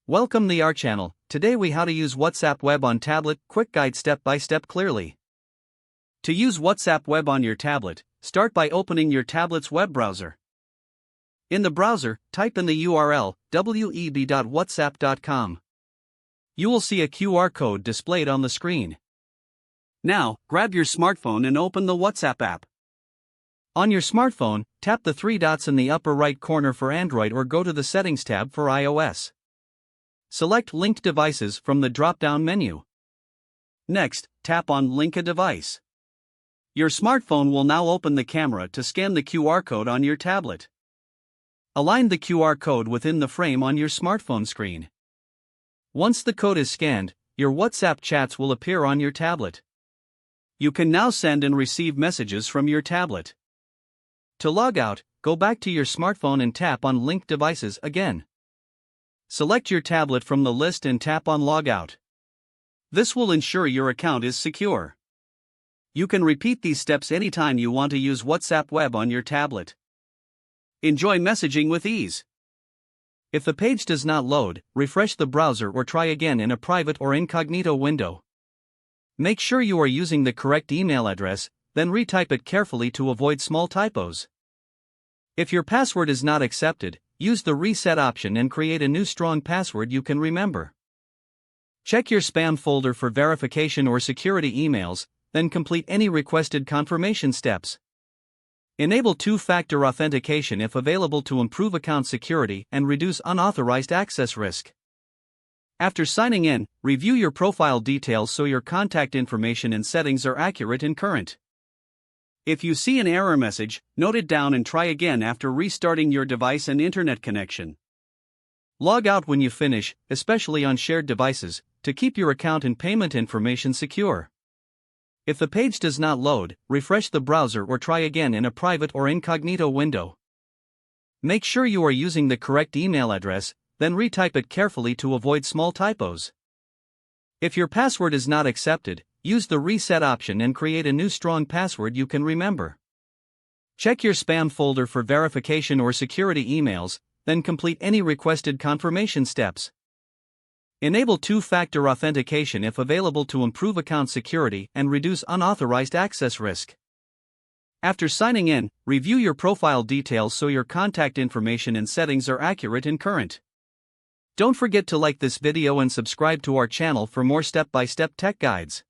Welcome to our channel. Today we how to use WhatsApp Web on tablet, quick guide step by step clearly. To use WhatsApp Web on your tablet, start by opening your tablet's web browser. In the browser, type in the URL web.whatsapp.com. You will see a QR code displayed on the screen. Now, grab your smartphone and open the WhatsApp app. On your smartphone, tap the three dots in the upper right corner for Android or go to the Settings tab for iOS. Select Linked Devices from the drop-down menu. Next, tap on Link a Device. Your smartphone will now open the camera to scan the QR code on your tablet. Align the QR code within the frame on your smartphone screen. Once the code is scanned, your WhatsApp chats will appear on your tablet. You can now send and receive messages from your tablet. To log out, go back to your smartphone and tap on Linked Devices again. Select your tablet from the list and tap on Log Out. This will ensure your account is secure. You can repeat these steps anytime you want to use WhatsApp Web on your tablet. Enjoy messaging with ease. If the page does not load, refresh the browser or try again in a private or incognito window. Make sure you are using the correct email address, then retype it carefully to avoid small typos. If your password is not accepted, use the reset option and create a new strong password you can remember. Check your spam folder for verification or security emails, then complete any requested confirmation steps. Enable two-factor authentication if available to improve account security and reduce unauthorized access risk. After signing in, review your profile details so your contact information and settings are accurate and current. If you see an error message, note it down and try again after restarting your device and internet connection. Log out when you finish, especially on shared devices, to keep your account and payment information secure. If the page does not load, refresh the browser or try again in a private or incognito window. Make sure you are using the correct email address, then retype it carefully to avoid small typos. If your password is not accepted, use the reset option and create a new strong password you can remember. Check your spam folder for verification or security emails, then complete any requested confirmation steps. Enable two-factor authentication if available to improve account security and reduce unauthorized access risk. After signing in, review your profile details so your contact information and settings are accurate and current. Don't forget to like this video and subscribe to our channel for more step-by-step tech guides.